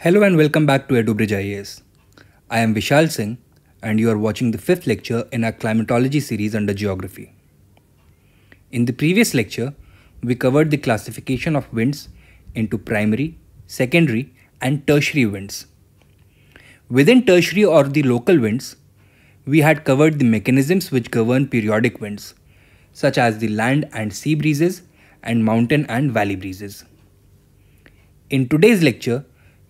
Hello and welcome back to EduBridge IAS. I am Vishal Singh and you are watching the fifth lecture in our climatology series under geography. In the previous lecture, we covered the classification of winds into primary, secondary and tertiary winds. Within tertiary or the local winds, we had covered the mechanisms which govern periodic winds, such as the land and sea breezes and mountain and valley breezes. In today's lecture,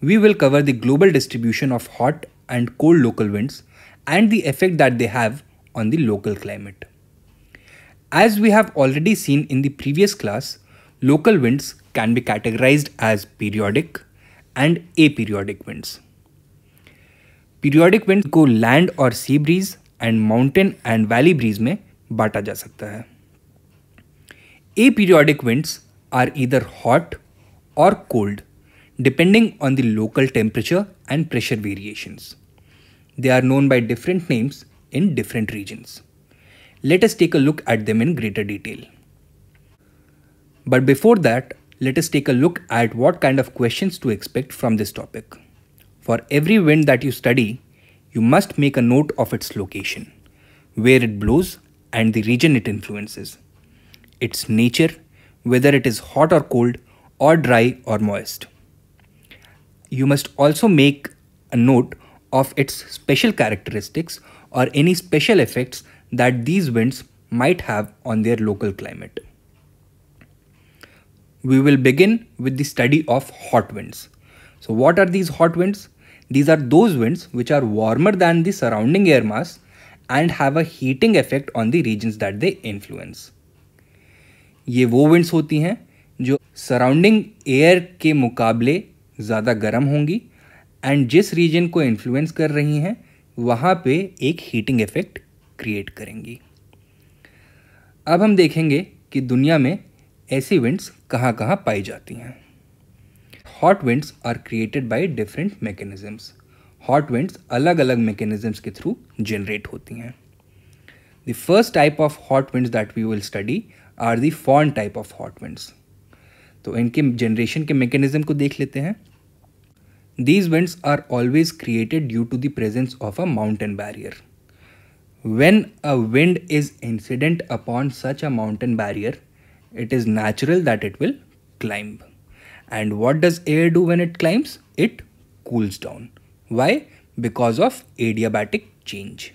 we will cover the global distribution of hot and cold local winds and the effect that they have on the local climate. As we have already seen in the previous class, local winds can be categorized as periodic and aperiodic winds. Periodic winds को land or sea breeze and mountain and valley breeze में बांटा जा सकता है. Aperiodic winds are either hot or cold, depending on the local temperature and pressure variations. They are known by different names in different regions. Let us take a look at them in greater detail. But before that, let us take a look at what kind of questions to expect from this topic. For every wind that you study, you must make a note of its location, where it blows and the region it influences, its nature, whether it is hot or cold, or dry or moist. You must also make a note of its special characteristics or any special effects that these winds might have on their local climate. We will begin with the study of hot winds. So what are these hot winds? These are those winds which are warmer than the surrounding air mass and have a heating effect on the regions that they influence. ये वो winds होती हैं जो surrounding air के मुकाबले ज़्यादा गर्म होंगी एंड जिस रीजन को इन्फ्लुएंस कर रही हैं वहाँ पे एक हीटिंग इफेक्ट क्रिएट करेंगी. अब हम देखेंगे कि दुनिया में ऐसी विंड्स कहाँ कहाँ पाई जाती हैं. Hot winds are created by different mechanisms. Hot winds अलग अलग मैकेनिज्म्स के थ्रू जनरेट होती हैं. The first type of hot winds that we will study are the foehn type of hot winds. तो इनके जनरेशन के मैकेनिज्म को देख लेते हैं. These winds are always created due to the presence of a mountain barrier. When a wind is incident upon such a mountain barrier, it is natural that it will climb. And what does air do when it climbs? It cools down. Why? Because of adiabatic change.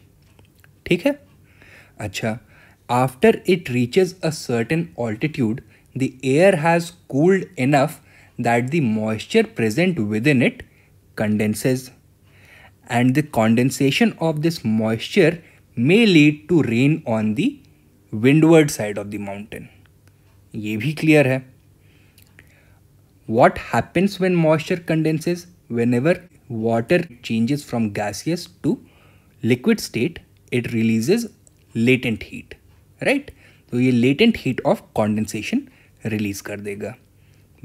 ठीक है? अच्छा, after it reaches a certain altitude, the air has cooled enough that the moisture present within it condenses, and the condensation of this moisture may lead to rain on the windward side of the mountain. ये भी clear है. What happens when moisture condenses? Whenever water changes from gaseous to liquid state, it releases latent heat, right? तो ये latent heat of condensation release कर देगा.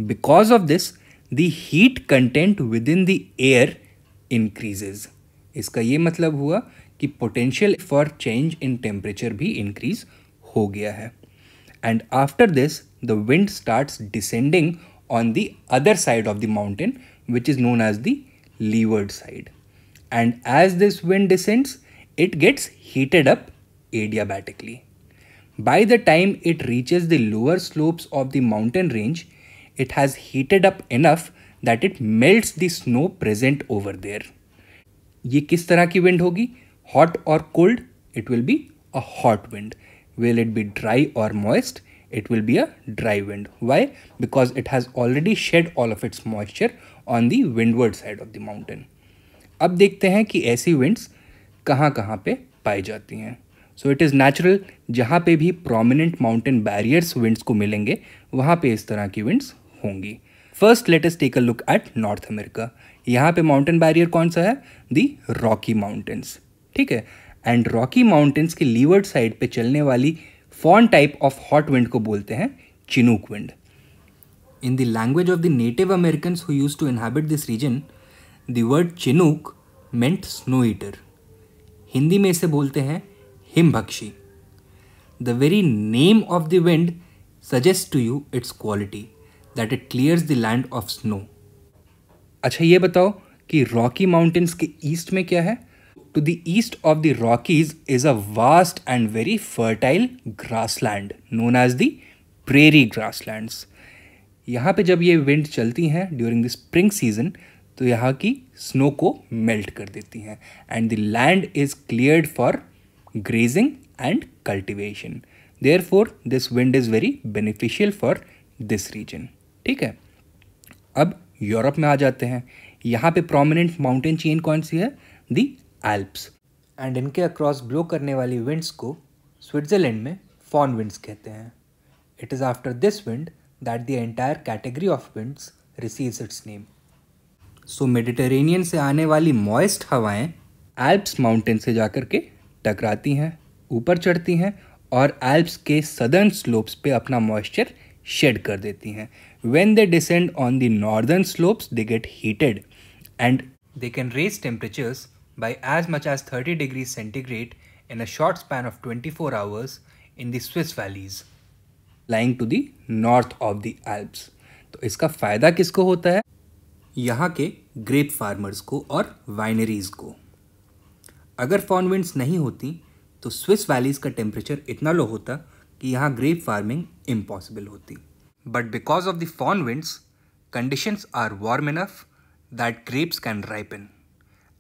Because of this, the heat content within the air increases. इसका ये मतलब हुआ कि potential for change in temperature भी increase हो गया है. And after this, the wind starts descending on the other side of the mountain, which is known as the leeward side. And as this wind descends, it gets heated up adiabatically. By the time it reaches the lower slopes of the mountain range, it has heated up enough that it melts the snow present over there. ये किस तरह की wind होगी? Hot or cold? It will be a hot wind. Will it be dry or moist? It will be a dry wind. Why? Because it has already shed all of its moisture on the windward side of the mountain. अब देखते हैं कि ऐसी winds कहाँ कहाँ पे पाई जाती हैं. So it is natural, जहाँ पे भी prominent mountain barriers winds को मिलेंगे वहाँ पे इस तरह की winds होंगी. First let us take a look at North America. यहाँ पे mountain barrier कौन सा है? The Rocky Mountains. ठीक है. And Rocky Mountains के leeward side पे चलने वाली fawn type of hot wind को बोलते हैं Chinook wind. In the language of the Native Americans who used to inhabit this region, the word Chinook meant snow eater. Hindi में इसे बोलते हैं हिमभक्षी. The very name of the wind suggests to you its quality, that it clears the land of snow. अच्छा ये बताओ कि Rocky mountains के east में क्या है? To the east of the Rockies is a vast and very fertile grassland known as the prairie grasslands. यहाँ पे जब ये विंड चलती हैं ड्यूरिंग द स्प्रिंग सीजन तो यहाँ की स्नो को मेल्ट कर देती हैं and the land is cleared for grazing and cultivation. Therefore this wind is very beneficial for this region. ठीक है, अब यूरोप में आ जाते हैं। यहाँ पे प्रोमिनेंट माउंटेन चेन कौन सी है? दी एल्प्स। एंड इनके अक्रॉस ब्लो करने वाली विंड्स को स्विट्ज़रलैंड में फॉन विंड्स कहते हैं। It is after this wind that the entire category of winds receives it's name. So Mediterranean से आने वाली मॉइस्ट हवाएं एल्प्स माउंटेन से जाकर के टकराती हैं, ऊपर चढ़ती हैं और एल्प्स के सदर्न स्लोप्स पे अपना मॉइस्चर शेड कर देती हैं। When they descend on the northern slopes, they get heated and they can raise temperatures by as much as 30 degrees centigrade in a short span of 24 hours in the Swiss valleys, lying to the north of the Alps. तो इसका फ़ायदा किसको होता है? यहाँ के grep farmers को और वाइनरीज को। अगर फॉन विंड्स नहीं होती तो स्विस वैलीज का टेम्परेचर इतना लो होता कि यहाँ ग्रेप फार्मिंग इम्पॉसिबल होती। But because of the fawn winds, conditions are warm enough that grapes can ripen,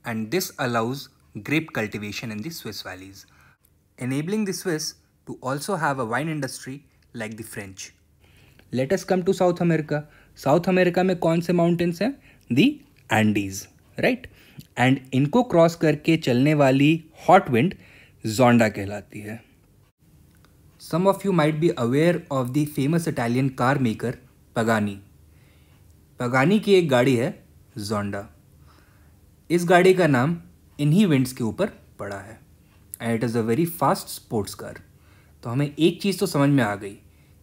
and this allows grape cultivation in the Swiss valleys, enabling the Swiss to also have a wine industry like the French. Let us come to South America. South America में कौन से mountains हैं? The Andes, right? And इनको cross करके चलने वाली hot wind जोंडा कहलाती है। Some of you might be aware of the famous Italian car maker Pagani. Pagani की एक गाड़ी है जोंडा। इस गाड़ी का नाम इन्हीं विंड्स के ऊपर पड़ा है and it is a very fast sports car. तो हमें एक चीज़ तो समझ में आ गई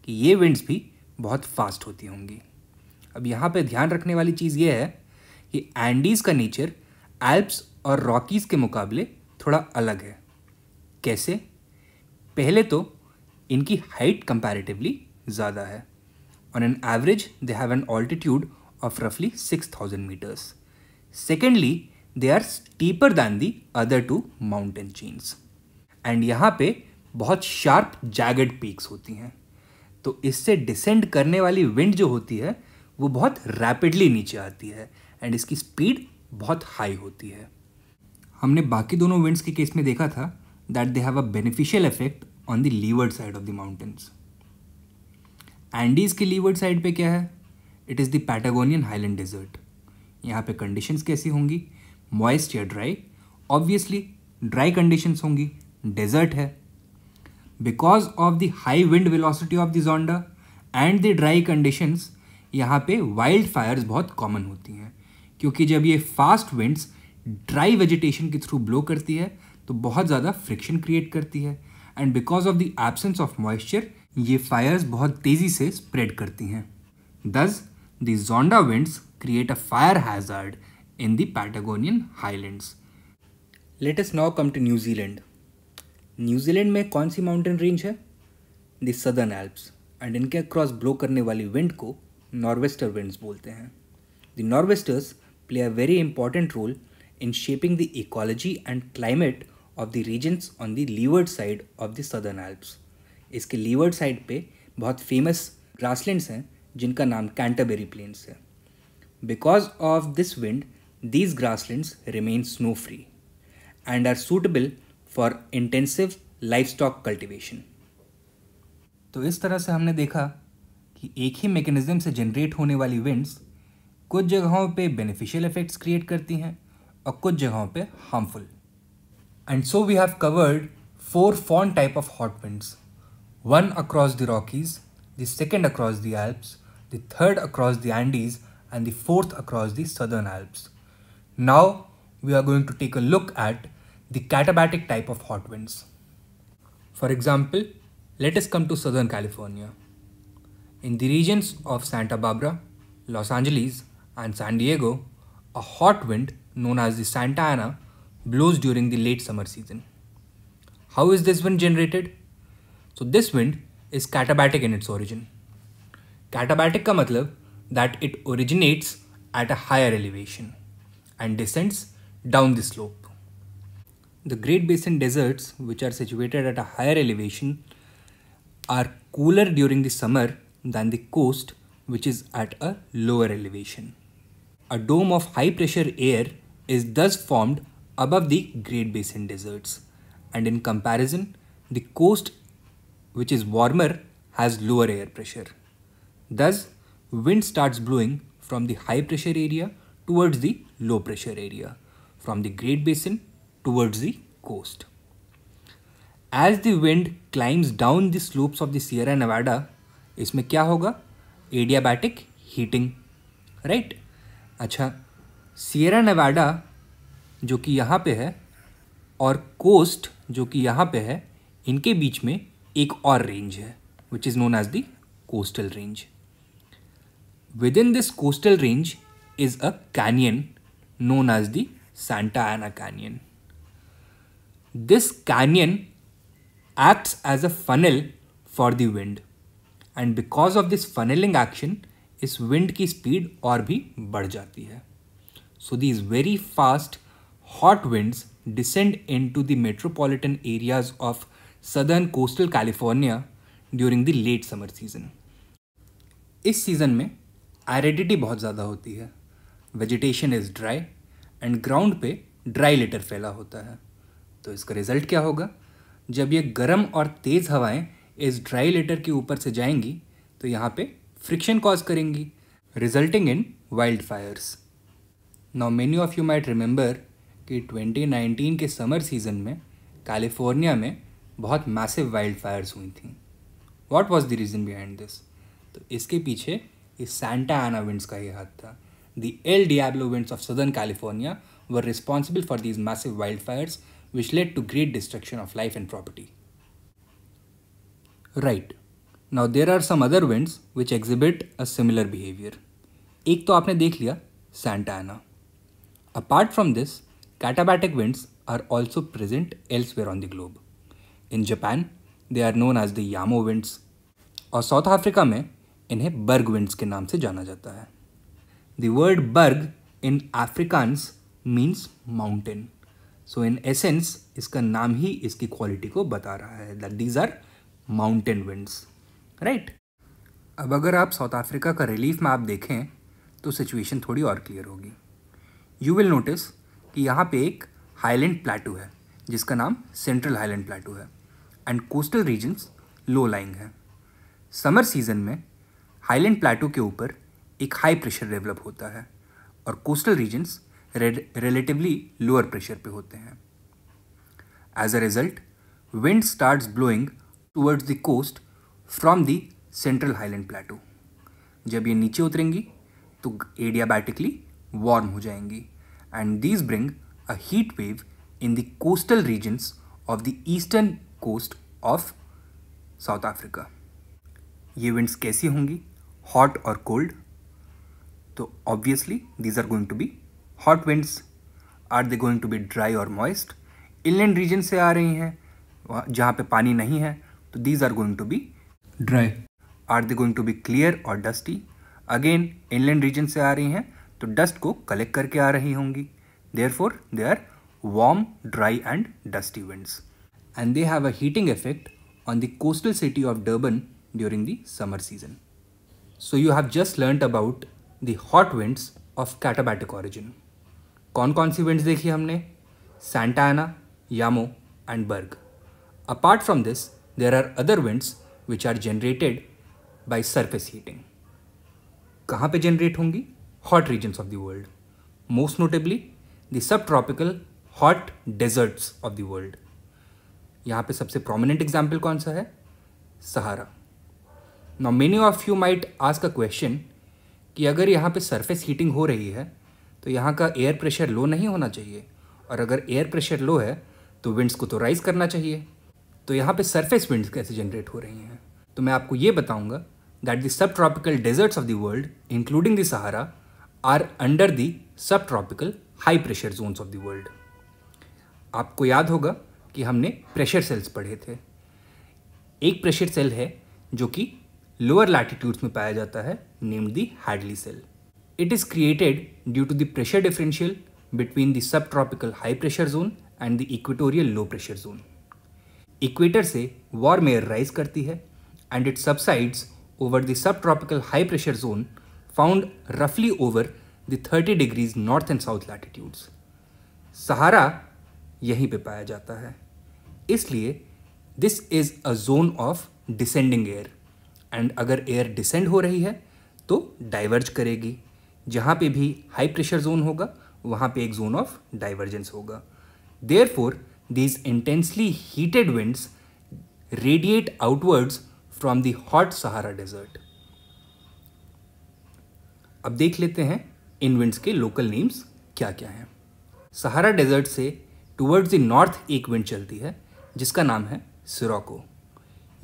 कि ये विंड्स भी बहुत फास्ट होती होंगी। अब यहाँ पे ध्यान रखने वाली चीज़ ये है कि एंडीज़ का नेचर एल्प्स और रॉकीज़ के मुकाबले थोड़ा अलग है। कैसे? पहले तो इनकी हाइट कंपैरेटिवली ज़्यादा है। On an average they have an altitude of रफली 6000 meters. Secondly they are steeper than the other two mountain chains and यहाँ पे बहुत शार्प जैगड पीक्स होती हैं। तो इससे डिसेंड करने वाली विंड जो होती है वो बहुत रैपिडली नीचे आती है एंड इसकी स्पीड बहुत हाई होती है। हमने बाकी दोनों विंड्स के केस में देखा था that they have a beneficial effect on the leeward side of the mountains. Andes के लीवर्ड साइड पे क्या है? It is the Patagonian highland desert. यहाँ पे कंडीशंस कैसी होंगी? मॉइस्ट या ड्राई? ऑब्वियसली ड्राई कंडीशंस होंगी, डेजर्ट है। Because of the high wind velocity of the Zonda and the dry conditions यहाँ पे वाइल्ड फायर्स बहुत कॉमन होती हैं, क्योंकि जब ये फास्ट विंड्स ड्राई वेजिटेशन के थ्रू ब्लो करती है तो बहुत ज़्यादा फ्रिक्शन क्रिएट करती है and because of the absence of moisture ये फायर्स बहुत तेज़ी से स्प्रेड करती हैं। Thus the Zonda winds create a fire hazard in the Patagonian highlands. Let us now come to New Zealand. New Zealand में कौन सी माउंटेन रेंज है? द सदर्न एल्प्स एंड इनके अक्रॉस ब्लो करने वाली विंड को नॉर्वेस्टर विंड्स बोलते हैं। The norwesters play a very important role in shaping the ecology and climate of the regions on the leeward side of the southern Alps. इसके leeward side पे बहुत famous grasslands हैं जिनका नाम Canterbury planes है। Because of this wind, these grasslands remain snow free and are suitable for intensive livestock cultivation. तो इस तरह से हमने देखा कि एक ही मैकेनिज्म से जनरेट होने वाली विंड्स कुछ जगहों पे बेनिफिशियल इफेक्ट्स क्रिएट करती हैं और कुछ जगहों पे harmful. And so we have covered 4 fawn type of hot winds, one across the Rockies, the second across the Alps, the third across the Andes, and the fourth across the Southern Alps. Now we are going to take a look at the katabatic type of hot winds. For example, let us come to Southern California. In the regions of Santa Barbara, Los Angeles, and San Diego, a hot wind known as the Santa Ana blows during the late summer season. How is this wind generated? So this wind is katabatic in its origin. Katabatic का मतलब that it originates at a higher elevation and descends down the slope. The Great Basin deserts, which are situated at a higher elevation, are cooler during the summer than the coast, which is at a lower elevation. A dome of high pressure air is thus formed above the Great Basin deserts, and in comparison, the coast, which is warmer, has lower air pressure. Thus, wind starts blowing from the high pressure area towards the low pressure area, from the Great Basin towards the coast. As the wind climbs down the slopes of the Sierra Nevada, इसमें क्या होगा? Adiabatic heating, right? अच्छा, Sierra Nevada जो कि यहाँ पे है और कोस्ट जो कि यहाँ पे है, इनके बीच में एक और रेंज है which is known as the coastal range. Within this coastal range is a canyon known as the Santa Ana Canyon. This canyon acts as a funnel for the wind, and because of this funneling action, इस wind की speed और भी बढ़ जाती है. So these very fast hot winds descend into the metropolitan areas of southern coastal California during the late summer season. इस season में aridity बहुत ज़्यादा होती है. Vegetation is dry and ground पे ड्राई लिटर फैला होता है. तो इसका रिजल्ट क्या होगा? जब ये गर्म और तेज़ हवाएं इस ड्राई लिटर के ऊपर से जाएंगी तो यहाँ पे फ्रिक्शन कॉज करेंगी, resulting in wild Fyers. Now many of you might remember कि 2019 के समर सीजन में कैलिफोर्निया में बहुत मैसिव वाइल्ड फायर्स हुई थी. What was the reason behind this? तो इसके पीछे इस सैंटा आना विंड्स का ही हाथ था. The El Diablo winds of Southern California were responsible for these massive wildfires, which led to great destruction of life and property. Right. Now there are some other winds which exhibit a similar behavior. एक तो आपने देख लिया Santa Ana. Apart from this, katabatic winds are also present elsewhere on the globe. In Japan, they are known as the Yamo winds. और South Africa में इन्हें Berg winds के नाम से जाना जाता है. The word Berg in Afrikaans means mountain. So in essence, इसका नाम ही इसकी क्वालिटी को बता रहा है that these are mountain winds, right? अब अगर आप साउथ अफ्रीका का रिलीफ मैप देखें तो सिचुएशन थोड़ी और क्लियर होगी. You will notice कि यहाँ पे एक हाईलैंड प्लेटू है जिसका नाम सेंट्रल हाईलैंड प्लेटू है and coastal regions low lying है. समर सीजन में हाईलैंड प्लेटू के ऊपर एक हाई प्रेशर डेवलप होता है और coastal regions relatively lower pressure पे होते हैं. As a result, wind starts blowing towards the coast from the central highland plateau. जब ये नीचे उतरेंगी तो एडियाबैटिकली वार्म हो जाएंगी and these bring a heat wave in the coastal regions of the eastern coast of south Africa. ये winds कैसी होंगी? हॉट और कोल्ड. तो obviously these are going to be hot winds. Are they going to be dry or moist? Inland region से आ रही हैं जहाँ पे पानी नहीं है तो these are going to be dry. Are they going to be clear or dusty? Again inland region से आ रही हैं तो dust को collect करके आ रही होंगी. Therefore they are warm, dry and dusty winds. And they have a heating effect on the coastal city of Durban during the summer season. So you have just learnt about the hot winds of katabatic origin. कौन कौन सी winds देखी हमने? Santa Ana, Yamo and Berg. Apart from this, there are other winds which are generated by surface heating. कहाँ पे generate होंगी? Hot regions of the world. Most notably, the subtropical hot deserts of the world. यहाँ पे सबसे prominent example कौन सा है? Sahara. Now many of you might ask a question कि अगर यहाँ पे सरफेस हीटिंग हो रही है तो यहाँ का एयर प्रेशर लो नहीं होना चाहिए, और अगर एयर प्रेशर लो है तो विंड्स को तो राइज करना चाहिए. तो यहाँ पे सरफेस विंड्स कैसे जनरेट हो रही हैं? तो मैं आपको ये बताऊँगा that the sub tropical deserts of the world including the Sahara are under the sub tropical high pressure zones of the world. आपको याद होगा कि हमने प्रेशर सेल्स पढ़े थे. एक प्रेशर सेल है जो कि लोअर लैटिट्यूड्स में पाया जाता है, named the Hadley cell. It is created due to the pressure differential between the subtropical high pressure zone and the equatorial low pressure zone. Equator से वार्म एयर राइज करती है and it subsides over the subtropical high pressure zone found roughly over the 30 degrees north and south latitudes. सहारा यहीं पे पाया जाता है, इसलिए this is a zone of descending air and अगर एयर डिसेंड हो रही है तो डाइवर्ज करेगी. जहाँ पे भी हाई प्रेशर जोन होगा वहाँ पे एक जोन ऑफ डाइवर्जेंस होगा. Therefore these intensely heated winds radiate outwards from the hot Sahara Desert. अब देख लेते हैं इन विंड्स के लोकल नेम्स क्या क्या हैं. सहारा डेजर्ट से टुवर्ड्स द नॉर्थ एक विंड चलती है जिसका नाम है सिरोको.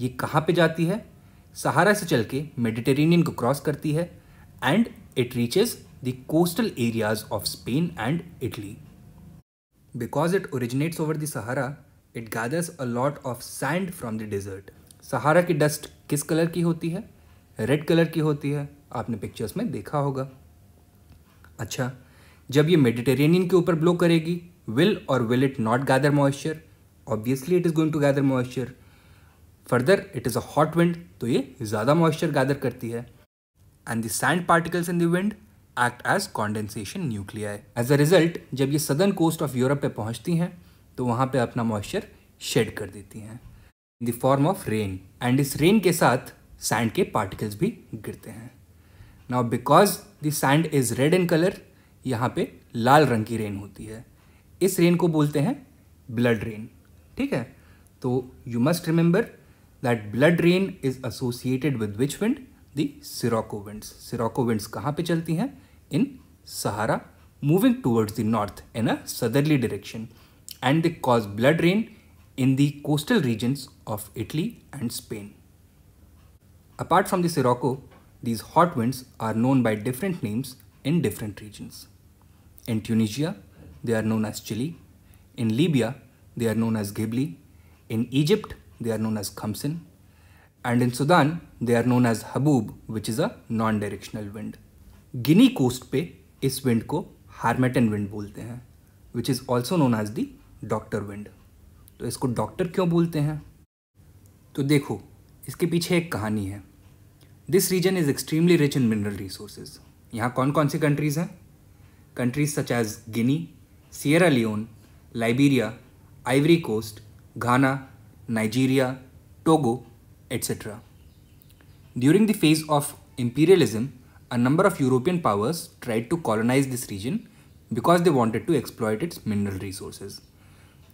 ये कहाँ पे जाती है? सहारा से चल के मेडिटेरेनियन को क्रॉस करती है and it reaches the coastal areas of Spain and Italy. Because it originates over the Sahara, it gathers a lot of sand from the desert. सहारा की डस्ट किस कलर की होती है? रेड कलर की होती है. आपने पिक्चर्स में देखा होगा. अच्छा, जब ये मेडिटेरेनियन के ऊपर ब्लो करेगी, will it not gather moisture? Obviously it is going to gather moisture. Further, it is a hot wind, तो ये ज़्यादा moisture gather करती है. And the sand particles in the wind act as condensation nuclei. As a result, जब ये southern coast of Europe पे पहुंचती हैं तो वहाँ पे अपना मॉइस्चर शेड कर देती हैं in the form of rain and इस रेन के साथ सैंड के पार्टिकल्स भी गिरते हैं. Now because the sand is red in colour, यहाँ पे लाल रंग की रेन होती है. इस रेन को बोलते हैं ब्लड रेन. ठीक है, तो you must remember that blood rain is associated with which wind? The Scirocco winds. Scirocco winds कहाँ पे चलती हैं? In Sahara, moving towards the north in a southerly direction, and they cause blood rain in the coastal regions of Italy and Spain. Apart from the Sirocco, these hot winds are known by different names in different regions. In Tunisia, they are known as Chili. In Libya, they are known as Ghibli. In Egypt, they are known as Khamsin. And in Sudan, they are known as Haboob, which is a non-directional wind. Guinea coast पे इस wind को harmattan wind बोलते हैं, which is also known as the doctor wind. तो इसको doctor क्यों बोलते हैं? तो देखो, इसके पीछे एक कहानी है. This region is extremely rich in mineral resources. यहाँ कौन कौन सी कंट्रीज़ हैं? Countries such as Guinea, Sierra Leone, Liberia, Ivory Coast, Ghana, Nigeria, Togo, etcetera. During the phase of imperialism, a number of European powers tried to colonize this region because they wanted to exploit its mineral resources.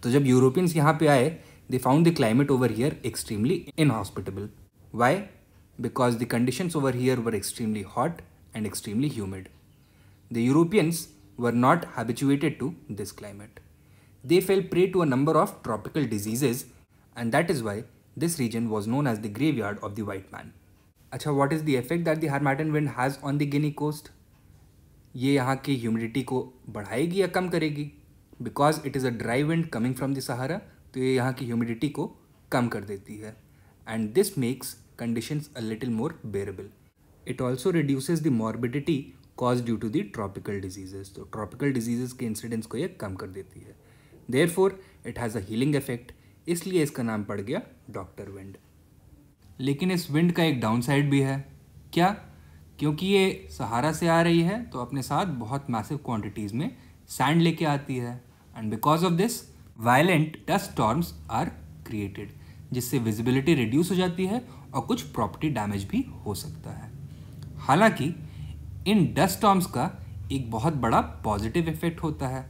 तो जब Europeans यहाँ पे आए, they found the climate over here extremely inhospitable. Why? Because the conditions over here were extremely hot and extremely humid. The Europeans were not habituated to this climate. They fell prey to a number of tropical diseases, and that is why this region was known as the graveyard of the white man. अच्छा, what is the effect that the harmattan wind has on the Guinea coast? ये यहाँ की humidity को बढ़ाएगी या कम करेगी? Because it is a dry wind coming from the Sahara, तो ये यहाँ की ह्यूमिडिटी को कम कर देती है and this makes conditions a little more bearable. It also reduces the morbidity cause due to the tropical diseases. तो ट्रॉपिकल डिजीजेस के इंसिडेंट्स को ये कम कर देती है. Therefore it has a healing effect, इसलिए इसका नाम पड़ गया डॉक्टर विंड. लेकिन इस विंड का एक डाउन साइड भी है. क्या? क्योंकि ये सहारा से आ रही है तो अपने साथ बहुत मैसिव क्वांटिटीज़ में सैंड लेके आती है and because of this violent dust storms are created, जिससे विजिबिलिटी रिड्यूस हो जाती है और कुछ प्रॉपर्टी डैमेज भी हो सकता है. हालांकि इन डस्ट स्टॉर्म्स का एक बहुत बड़ा पॉजिटिव इफेक्ट होता है,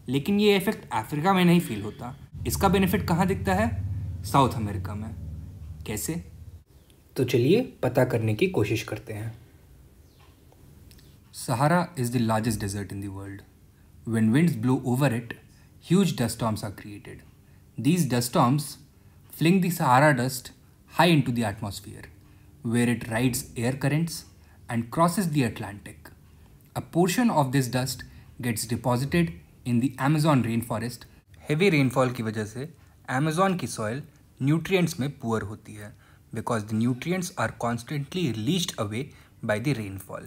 लेकिन ये इफेक्ट अफ्रीका में नहीं फील होता. इसका बेनिफिट कहाँ दिखता है? साउथ अमेरिका में. कैसे? तो चलिए पता करने की कोशिश करते हैं. Sahara is the largest desert in the world. When winds blow over it, huge dust storms are created. These dust storms fling the Sahara dust high into the atmosphere, where it rides air currents and crosses the Atlantic. A portion of this dust gets deposited in the Amazon rainforest. Heavy rainfall की वजह से Amazon की soil nutrients में poor होती है, because the nutrients are constantly leached away by the rainfall.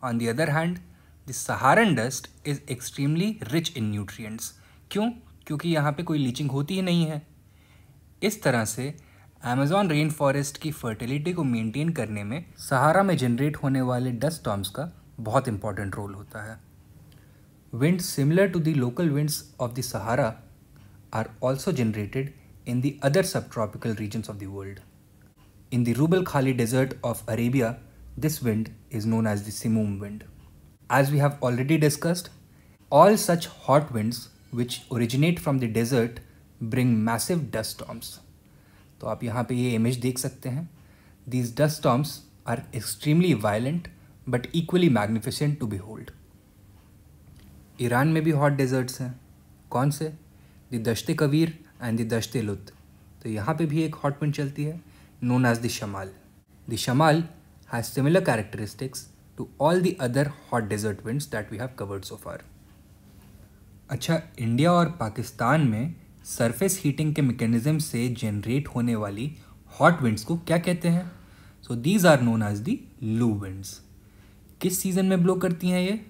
On the other hand, the Saharan dust is extremely rich in nutrients. क्यों? क्योंकि यहाँ पे कोई लीचिंग होती ही नहीं है. इस तरह से अमेज़ॉन रेन फॉरेस्ट की फर्टिलिटी को मेंटेन करने में सहारा में जनरेट होने वाले डस्ट स्टॉर्म्स का बहुत इंपॉर्टेंट रोल होता है. Winds similar to the local winds of the Sahara are also generated in the other subtropical regions of the world. In the Rub al Khali desert of Arabia, this wind is known as the Simoom wind. As we have already discussed, all such hot winds which originate from the desert bring massive dust storms. तो आप यहाँ पे ये image देख सकते हैं. These dust storms are extremely violent but equally magnificent to behold. Iran में भी हॉट डेजर्ट्स हैं. कौन से? The Dasht Kavir and the Dasht Lut. तो यहाँ पे भी एक हॉट विंड चलती है known as the shamal. The shamal has similar characteristics to all the other hot desert winds that we have covered so far. अच्छा, India और पाकिस्तान में सरफेस हीटिंग के मैकेनिज्म से जनरेट होने वाली हॉट विंड्स को क्या कहते हैं? So these are known as the loo winds. किस सीज़न में ब्लो करती हैं ये?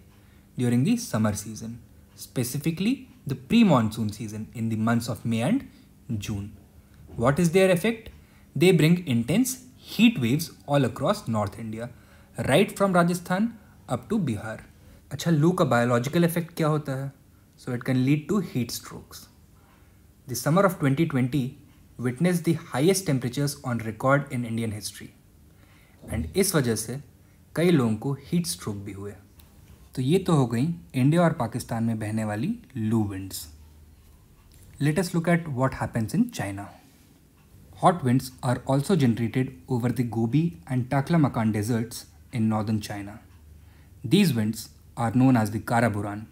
During the summer season, specifically the pre-monsoon season in the months of May and June. What is their effect? They bring intense heat waves all across North India, right from Rajasthan up to Bihar. अच्छा, लू का biological effect क्या होता है? So it can lead to heat strokes. The summer of 2020 witnessed the highest temperatures on record in Indian history. And इस वजह से कई लोगों को हीट स्ट्रोक भी हुए. तो ये तो हो गई इंडिया और पाकिस्तान में बहने वाली loo winds. Let us look at what happens in China. Hot winds are also generated over the Gobi and Taklamakan deserts in northern China. These winds are known as the Karaburan.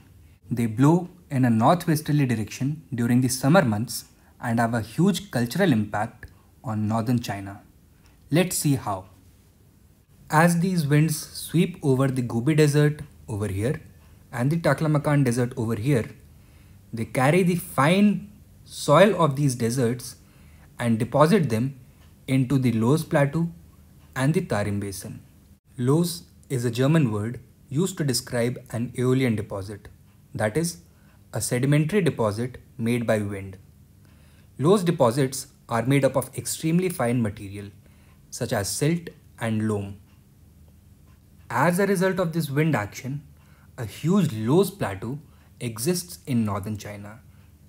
They blow in a north westerly direction during the summer months and have a huge cultural impact on northern China. Let's see how. As these winds sweep over the Gobi Desert over here and the Taklamakan Desert over here, they carry the fine soil of these deserts and deposit them into the Loess Plateau and the Tarim Basin. Loess is a German word used to describe an aeolian deposit, that is, a sedimentary deposit made by wind. Loess deposits are made up of extremely fine material such as silt and loam. As a result of this wind action, a huge Loess Plateau exists in northern China,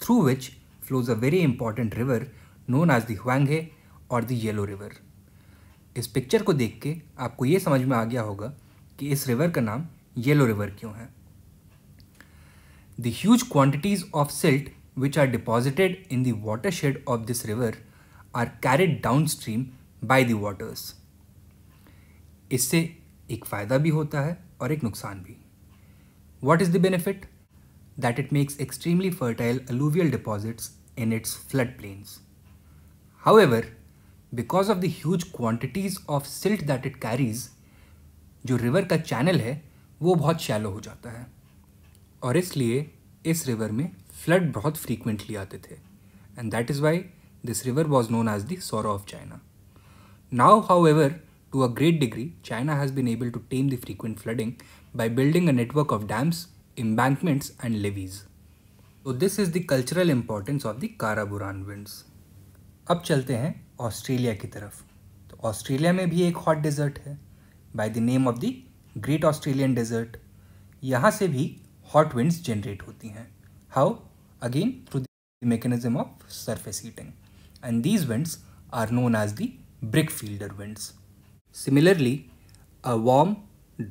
through which flows a very important river known as the Huanghe or the Yellow River. इस picture को देख के आपको ये समझ में आ गया होगा कि इस रिवर का नाम येलो रिवर क्यों है. The huge quantities of silt which are deposited in the watershed of this river are carried downstream by the waters. इससे एक फ़ायदा भी होता है और एक नुकसान भी. What is the benefit? That it makes extremely fertile alluvial deposits in its floodplains. However, because of the huge quantities of silt that it carries, जो रिवर का चैनल है वो बहुत शैलो हो जाता है और इसलिए इस रिवर में फ्लड बहुत फ्रीक्वेंटली आते थे. And that is why this river was known as the Sorrow of China. Now, however, to a great degree, China has been able to tame the frequent flooding by building a network of dams, embankments and levees. So this is the cultural importance of the Karaburan winds. अब चलते हैं Australia की तरफ. तो Australia में भी एक hot desert है by the name of the Great Australian Desert. यहाँ से भी hot winds generate होती हैं. How? Again through the mechanism of surface heating. And these winds are known as the Brickfielder winds. Similarly, a warm,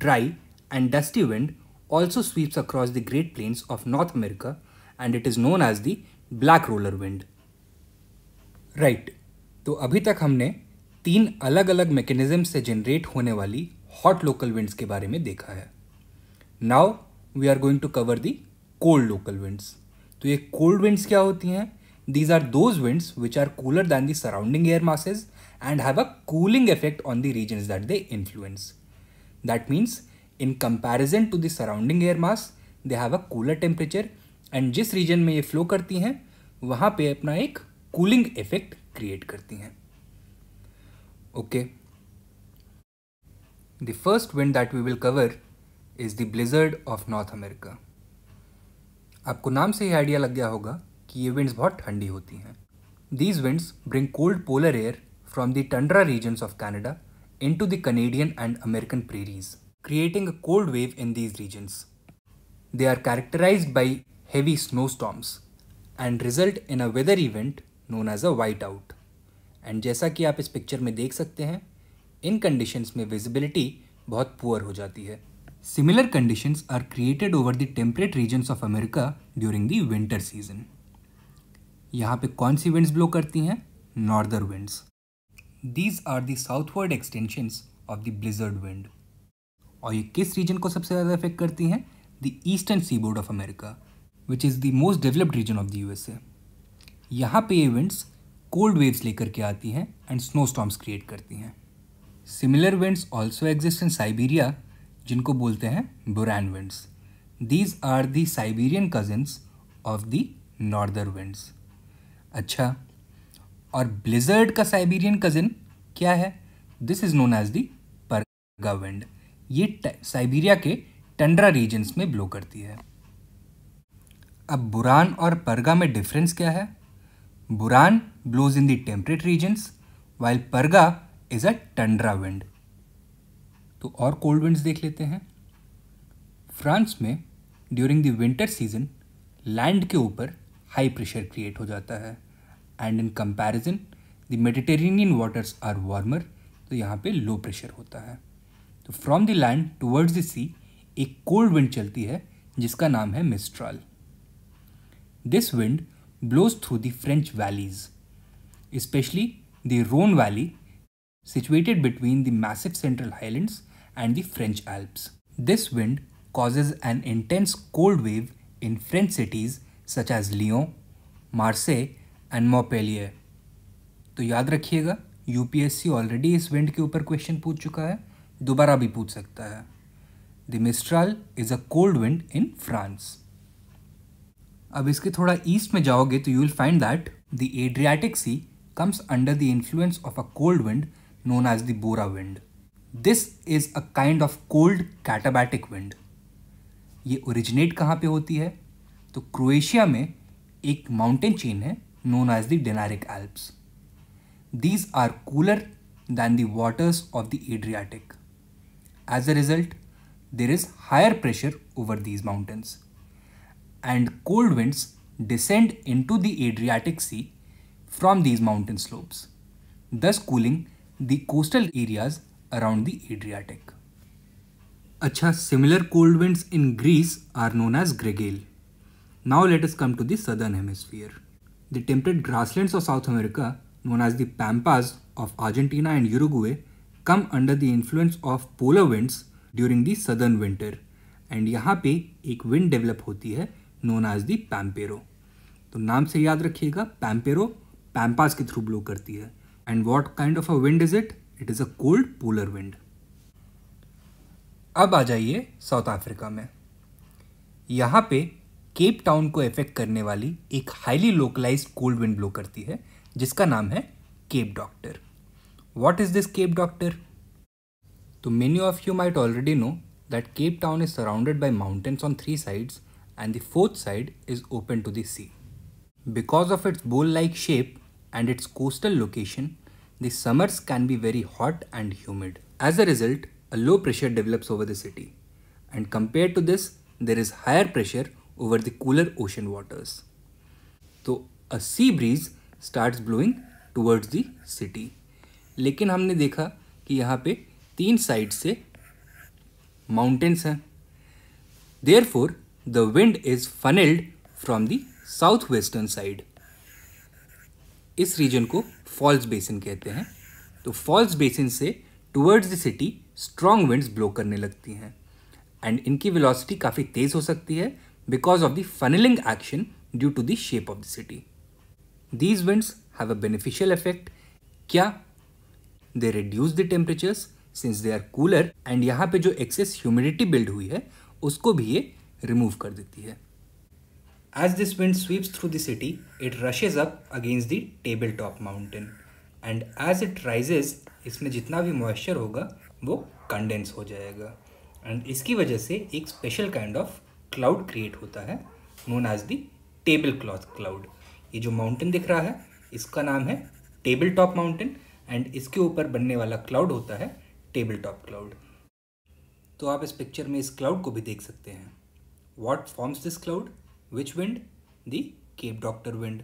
dry and dusty wind also sweeps across the Great Plains of North America and it is known as the Black Roller wind. Right, तो अभी तक हमने 3 अलग अलग mechanism से generate होने वाली hot local winds के बारे में देखा है. Now we are going to cover the cold local winds. तो ये कोल्ड विंड्स क्या होती हैं? These are those winds which are cooler than the surrounding air masses and have a cooling effect on the regions that they influence. That means in comparison to the surrounding air mass, they have a cooler temperature and जिस region में ये flow करती हैं वहाँ पे अपना एक cooling effect create करती हैं. Okay. The first wind that we will cover is the blizzard of north America. आपको नाम से ही आइडिया लग गया होगा कि ये विंड्स बहुत ठंडी होती हैं। These winds bring cold polar air from the tundra regions of Canada into the Canadian and American prairies, creating a cold wave in these regions. They are characterized by heavy snowstorms and result in a weather event known as a whiteout. And जैसा कि आप इस picture में देख सकते हैं, इन conditions में visibility बहुत पुअर हो जाती है। Similar conditions are created over the temperate regions of America during the winter season. यहाँ पे कौन सी विंड्स ब्लो करती हैं? Norther winds. These are the southward extensions of the blizzard wind. और ये किस रीजन को सबसे ज़्यादा इफेक्ट करती हैं? The eastern seaboard of America, which is the most developed region of the USA. यहाँ पे ये विंड्स कोल्ड वेव्स लेकर के आती हैं एंड स्नो स्टॉर्म्स क्रिएट करती हैं। Similar winds also exist in Siberia, जिनको बोलते हैं Buran winds. These are the Siberian cousins of the norther winds. अच्छा, और ब्लिजर्ड का साइबेरियन कजिन क्या है? This is known as the purga wind. ये साइबेरिया के टंड्रा रीजन्स में ब्लो करती है। अब बुरान और परगा में डिफरेंस क्या है? Buran blows in the temperate regions while purga is a tundra wind. तो और कोल्ड विंड्स देख लेते हैं। फ्रांस में during the winter season land के ऊपर हाई प्रेशर क्रिएट हो जाता है and in comparison the Mediterranean waters are warmer, तो यहाँ पे लो प्रेशर होता है। तो from the land towards the sea एक कोल्ड विंड चलती है जिसका नाम है mistral. This wind blows through the French valleys, specially the Rhone valley situated between the massive central highlands and the French Alps. This wind causes an intense cold wave in French cities such as Lyon, Marseille and Montpellier. तो याद रखिएगा, UPSC already इस wind के ऊपर question पूछ चुका है, दोबारा भी पूछ सकता है। The mistral is a cold wind in France. अब इसके थोड़ा ईस्ट में जाओगे तो you will find that the Adriatic sea comes under the influence of a cold wind known as the Bora wind. This is a kind of cold katabatic wind. ये originate कहाँ पे होती है? तो क्रोएशिया में एक माउंटेन चेन है known as the Dinaric Alps. These are cooler than the waters of the Adriatic. As a result, there is higher pressure over these mountains, and cold winds descend into the Adriatic Sea from these mountain slopes, thus cooling the coastal areas around the Adriatic. अच्छा, similar cold winds in Greece are known as Gregale. Now let us come to the southern hemisphere. The temperate grasslands of South America, known as the Pampas of Argentina and Uruguay, come under the influence of polar winds during the southern winter. And यहाँ पे एक wind develop होती है known as the Pampero. तो नाम से याद रखिएगा, पैम्पेरो पैम्पास के थ्रू ब्लो करती है। And what kind of a wind is it? It is a cold polar wind. अब आ जाइए साउथ अफ्रीका में। यहाँ पे केप टाउन को इफेक्ट करने वाली एक highly localised cold wind blow करती है जिसका नाम है Cape Doctor. What is this Cape Doctor? तो many of you might already know that Cape Town is surrounded by mountains on 3 sides and the 4th side is open to the sea. Because of its bowl-like shape and its coastal location, the summers can be very hot and humid. As a result, a low pressure develops over the city, and compared to this, there is higher pressure over the cooler ocean waters. So, a sea breeze starts blowing towards the city. लेकिन हमने देखा कि यहाँ पे 3 side से mountains हैं. Therefore, the wind is funneled from the southwestern side. इस reason को फॉल्स बेसिन कहते हैं. तो फॉल्स बेसिन से towards the city strong winds blow करने लगती हैं एंड इनकी वेलोसिटी काफ़ी तेज़ हो सकती है because of the funnelling action due to the shape of the city. These winds have a beneficial effect. क्या? They reduce the temperatures since they are cooler and यहाँ पे जो एक्सेस ह्यूमिडिटी बिल्ड हुई है उसको भी ये रिमूव कर देती है. As this wind sweeps through the city, it rushes up against the tabletop mountain, and as it rises, इसमें जितना भी मॉइस्चर होगा वो कंडेंस हो जाएगा एंड इसकी वजह से एक special kind of cloud create होता है known as the table cloth cloud. ये जो माउंटेन दिख रहा है इसका नाम है टेबल टॉप माउंटेन एंड इसके ऊपर बनने वाला क्लाउड होता है टेबल टॉप क्लाउड। तो आप इस पिक्चर में इस क्लाउड को भी देख सकते हैं। What forms this cloud? Which wind? The Cape Doctor wind.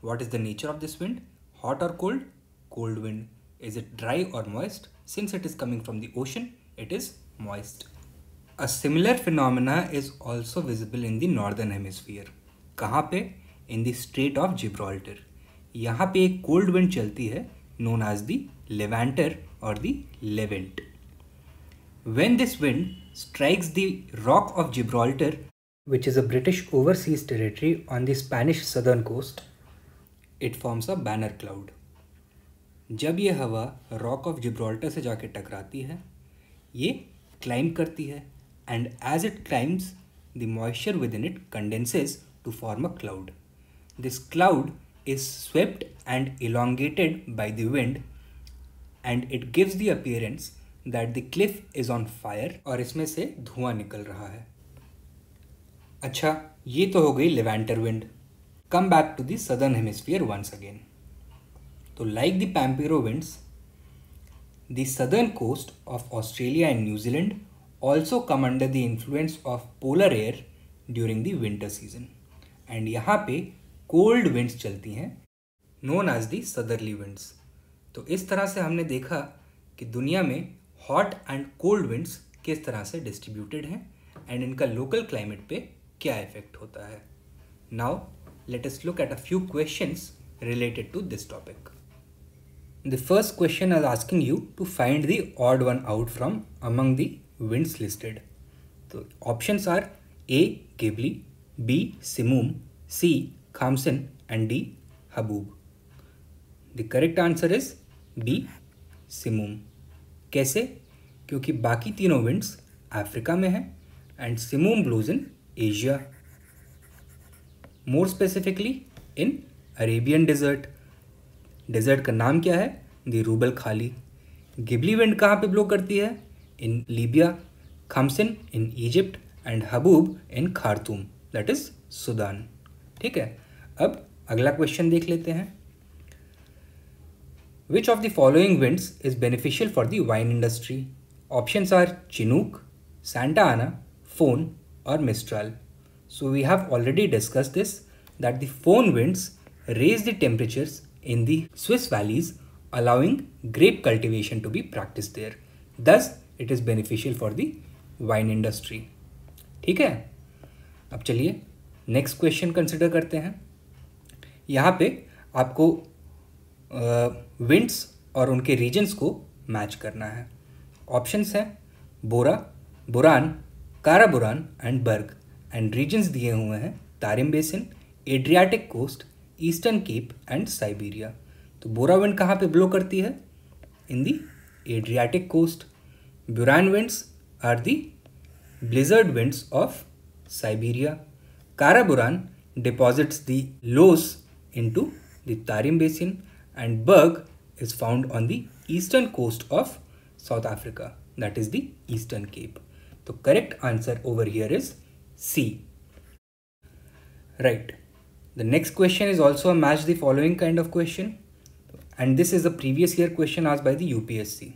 What is the nature of this wind? Hot और cold? Cold wind. Is it dry और moist? Since it is coming from the ocean it is moist. A similar phenomena is also visible in the northern hemisphere. कहाँ पे? In the Strait of Gibraltar. यहाँ पे एक cold wind चलती है known as the Levanter or the Levant. When this wind strikes the Rock of Gibraltar, which is a British overseas territory on the Spanish southern coast, it forms a banner cloud. जब ये हवा Rock of Gibraltar से जाके टकराती है, ये climb करती है and as it climbs, the moisture within it condenses to form a cloud. This cloud is swept and elongated by the wind and it gives the appearance that the cliff is on fire और इसमें से धुआं निकल रहा है। अच्छा, ये तो हो गई लेवेंटर wind. Come back to the southern hemisphere once again. तो like the Pampero winds, the southern coast of Australia and New Zealand also come under the influence of polar air during the winter season. And यहाँ पे cold winds चलती हैं known as the southerly winds. तो इस तरह से हमने देखा कि दुनिया में hot and cold winds किस तरह से distributed हैं and इनका local climate पे क्या effect होता है. Now let us look at a few questions related to this topic. The first question is asking you to find the odd one out from among the winds listed. So options are A. Ghibli, B. Simoom, C. Khamsin and D. Haboob. The correct answer is B. Simoom. कैसे? क्योंकि बाकी तीनों winds Africa में हैं and Simoom blows in Asia. More specifically in Arabian desert. Desert का नाम क्या है? The Rub al Khali. Ghibli wind कहाँ पे ब्लो करती है? In Libya. Khamsin in Egypt and haboob in Khartoum that is Sudan. ठीक है, अब अगला क्वेश्चन देख लेते हैं. Which of the following winds is beneficial for the wine industry? Options are chinook, Santa Ana, foehn और mistral. So we have already discuss this that the foehn winds raise the temperatures in the Swiss valleys, allowing grape cultivation to be practiced there. Thus, it is beneficial for the wine industry. ठीक है, अब चलिए next question consider करते हैं. यहाँ पे आपको winds और उनके रीजन्स को मैच करना है. ऑप्शंस हैं bora, Buran, Karaburan and berg. And regions दिए हुए हैं Tarim basin, Adriatic coast, eastern Cape and Siberia. तो बोरा विंड कहाँ पे ब्लो करती है? In the Adriatic coast. Buran winds are the blizzard winds of Siberia. Karaburan deposits the lows into the Tarim Basin and Berg is found on the eastern coast of South Africa, that is the Eastern Cape. So correct answer over here is C. Right. The next question is also a match the following kind of question and this is a previous year question asked by the UPSC.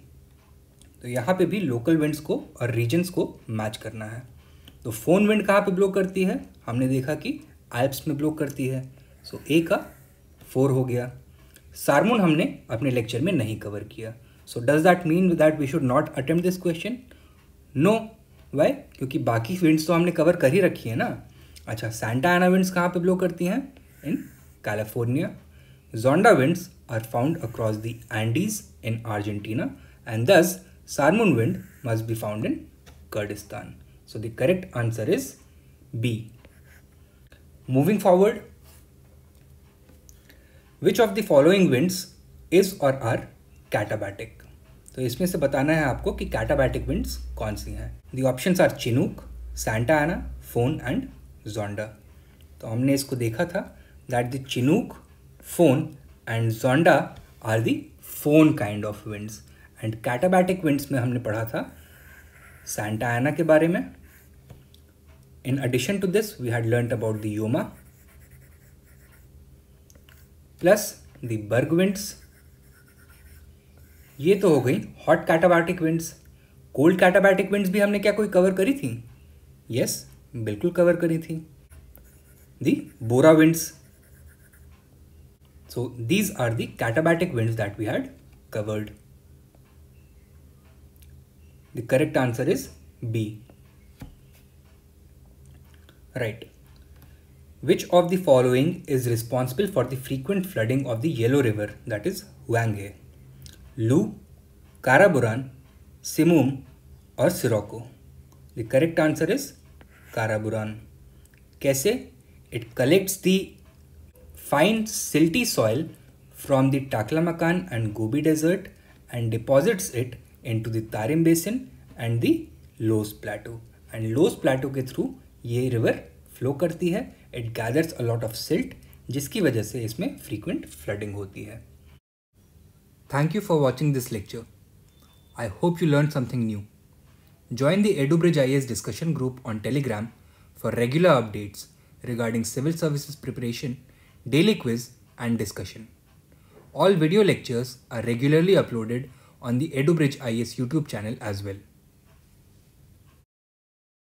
तो यहाँ पे भी local winds को और regions को match करना है. तो फोन विंड कहाँ पे ब्लो करती है? हमने देखा कि आल्प्स में ब्लो करती है. सो ए का 4 हो गया. सार्मोन हमने अपने लेक्चर में नहीं कवर किया. So does that mean that we should not attempt this question? No. Why? क्योंकि बाकी विंड्स तो हमने कवर कर ही रखी है ना. अच्छा, सांता आना विंड्स कहाँ पे ब्लो करती हैं? In California. Zonda winds are found across the Andes in Argentina and thus Sarmon wind must be found in Kurdistan. So the correct answer is B. Moving forward, which of the following winds is और are katabatic? तो इसमें से बताना है आपको कि कैटाबैटिक winds कौन सी हैं. The options are chinook, Santa Ana, foehn and Zonda. तो हमने इसको देखा था that the chinook, foehn and Zonda are the foehn kind of winds and katabatic winds में हमने पढ़ा था Santa Ana के बारे में. In addition to this, we had learnt about the Yoma plus the Berg winds. ये तो हो गई हॉट कैटाबाटिक विंड्स. कोल्ड कैटाबाटिक विंड्स भी हमने क्या कोई कवर करी थी? यस, बिल्कुल कवर करी थी. दी बोरा winds. So these are the katabatic winds that we had covered. The correct answer is B. Right. Which of the following is responsible for the frequent flooding of the Yellow River, that is Huanghe? Lu, Karaburan, Simum or Sirocco? The correct answer is Karaburan. कैसे? It collects the fine silty soil from the Taklamakan and Gobi desert and deposits it into the Tarim basin and the Loess plateau. And Loess plateau के through ये river flow करती है. It gathers a lot of silt जिसकी वजह से इसमें frequent flooding होती है. Thank you for watching this lecture. I hope you learned something new. Join the EduBridge IAS discussion group on Telegram for regular updates regarding civil services preparation, daily quiz and discussion. All video lectures are regularly uploaded on the EduBridge IAS YouTube channel as well.